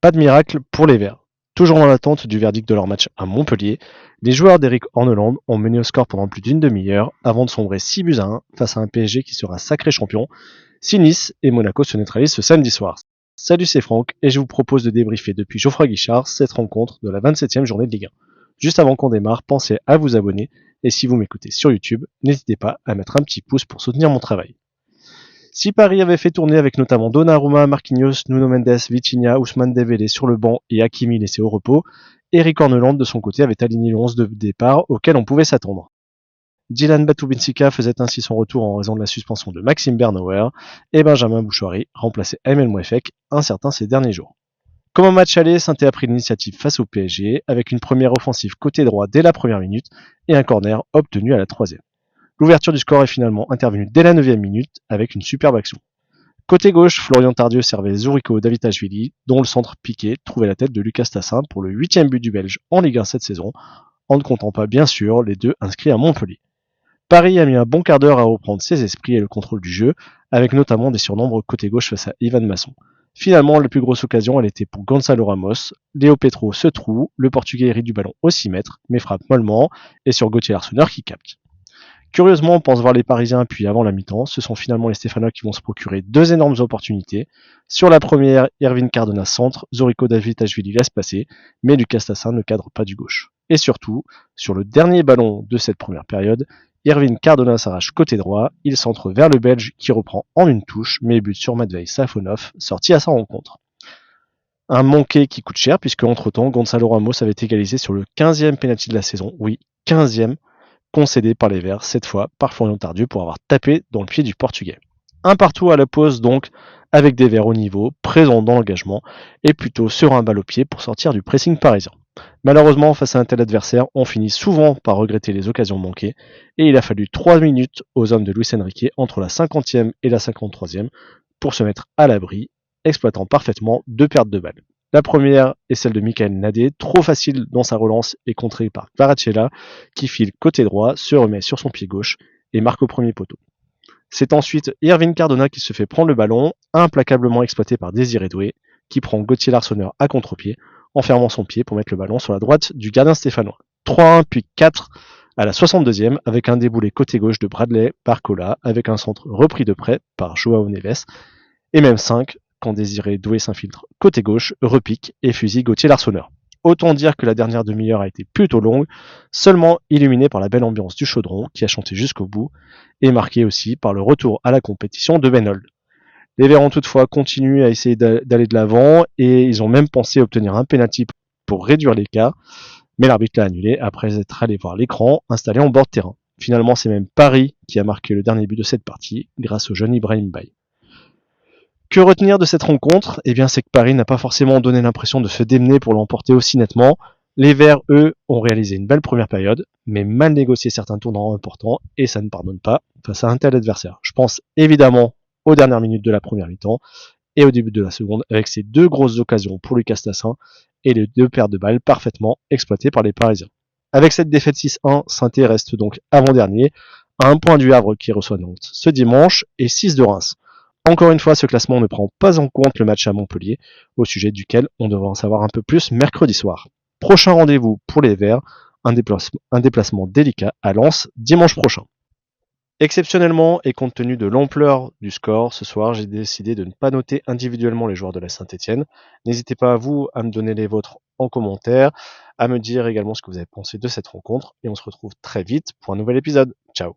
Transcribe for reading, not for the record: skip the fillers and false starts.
Pas de miracle pour les Verts. Toujours en attente du verdict de leur match à Montpellier, les joueurs d'Eric Orneland ont mené au score pendant plus d'une demi-heure avant de sombrer 6 buts à 1 face à un PSG qui sera sacré champion si Nice et Monaco se neutralisent ce samedi soir. Salut, c'est Franck et je vous propose de débriefer depuis Geoffroy Guichard cette rencontre de la 27e journée de Ligue 1. Juste avant qu'on démarre, pensez à vous abonner et si vous m'écoutez sur YouTube, n'hésitez pas à mettre un petit pouce pour soutenir mon travail. Si Paris avait fait tourner avec notamment Donnarumma, Marquinhos, Nuno Mendes, Vitinha, Ousmane Dembélé sur le banc et Hakimi laissé au repos, Eric Orneland de son côté avait aligné le 11 de départ auquel on pouvait s'attendre. Dylan Batubinsika faisait ainsi son retour en raison de la suspension de Maxime Bernauer et Benjamin Bouchouari remplaçait Emel Mouefek, incertain ces derniers jours. Comme un match aller, Saint-Étienne a pris l'initiative face au PSG avec une première offensive côté droit dès la première minute et un corner obtenu à la troisième. L'ouverture du score est finalement intervenue dès la 9e minute avec une superbe action. Côté gauche, Florian Tardieu servait Zuriko Davitashvili, dont le centre piqué trouvait la tête de Lucas Tassin pour le 8e but du Belge en Ligue 1 cette saison, en ne comptant pas bien sûr les 2 inscrits à Montpellier. Paris a mis un bon quart d'heure à reprendre ses esprits et le contrôle du jeu, avec notamment des surnombres côté gauche face à Ivan Masson. Finalement, la plus grosse occasion, elle était pour Gonzalo Ramos. Léo Petro se trouve, le Portugais hérite du ballon au 6 mètres, mais frappe mollement, et sur Gauthier Larsonneur qui capte. Curieusement, on pense voir les Parisiens, puis avant la mi-temps, ce sont finalement les Stéphanois qui vont se procurer 2 énormes opportunités. Sur la première, Irvine Cardona centre, Zuriko Davitashvili laisse passer, mais Lucas Tassin ne cadre pas du gauche. Et surtout, sur le dernier ballon de cette première période, Irvine Cardona s'arrache côté droit, il centre vers le Belge qui reprend en une touche, mais bute sur Matvei Safonov, sorti à sa rencontre. Un manqué qui coûte cher, puisque entre-temps, Gonzalo Ramos avait égalisé sur le 15e pénalty de la saison, oui, 15e, concédé par les Verts, cette fois par Florian Tardieu pour avoir tapé dans le pied du Portugais. Un partout à la pause donc, avec des Verts au niveau, présents dans l'engagement, et plutôt serein balle au pied pour sortir du pressing parisien. Malheureusement, face à un tel adversaire, on finit souvent par regretter les occasions manquées, et il a fallu 3 minutes aux hommes de Luis Enrique entre la 50e et la 53e pour se mettre à l'abri, exploitant parfaitement 2 pertes de balles. La première est celle de Michael Nadé, trop facile dans sa relance et contrée par Kvaratskhelia, qui file côté droit, se remet sur son pied gauche et marque au premier poteau. C'est ensuite Irvine Cardona qui se fait prendre le ballon, implacablement exploité par Désiré Doué, qui prend Gauthier Larsonneur à contre-pied, en fermant son pied pour mettre le ballon sur la droite du gardien stéphanois. 3-1 puis 4 à la 62e avec un déboulé côté gauche de Bradley Barcola avec un centre repris de près par Joao Neves et même 5 quand Désiré Doué s'infiltre côté gauche, repique et fusille Gauthier Larsonneur. Autant dire que la dernière demi-heure a été plutôt longue, seulement illuminée par la belle ambiance du chaudron qui a chanté jusqu'au bout et marquée aussi par le retour à la compétition de Benold. Les Verts ont toutefois continué à essayer d'aller de l'avant et ils ont même pensé obtenir un penalty pour réduire l'écart, mais l'arbitre l'a annulé après être allé voir l'écran installé en bord de terrain. Finalement, c'est même Paris qui a marqué le dernier but de cette partie grâce au jeune Ibrahim Baye. Que retenir de cette rencontre? Eh bien, c'est que Paris n'a pas forcément donné l'impression de se démener pour l'emporter aussi nettement. Les Verts, eux, ont réalisé une belle première période, mais mal négocié certains tournants importants, et ça ne pardonne pas face à un tel adversaire. Je pense évidemment aux dernières minutes de la première mi-temps et au début de la seconde, avec ces 2 grosses occasions pour Lucas Tassin et les 2 pertes de balles parfaitement exploitées par les Parisiens. Avec cette défaite 6-1, Saint-Étienne reste donc avant-dernier, à 1 point du Havre qui reçoit Nantes ce dimanche et 6 de Reims. Encore une fois, ce classement ne prend pas en compte le match à Montpellier, au sujet duquel on devra en savoir un peu plus mercredi soir. Prochain rendez-vous pour les Verts, un déplacement délicat à Lens dimanche prochain. Exceptionnellement, et compte tenu de l'ampleur du score, ce soir, j'ai décidé de ne pas noter individuellement les joueurs de la Saint-Étienne. N'hésitez pas à vous à me donner les vôtres en commentaire, à me dire également ce que vous avez pensé de cette rencontre, et on se retrouve très vite pour un nouvel épisode. Ciao!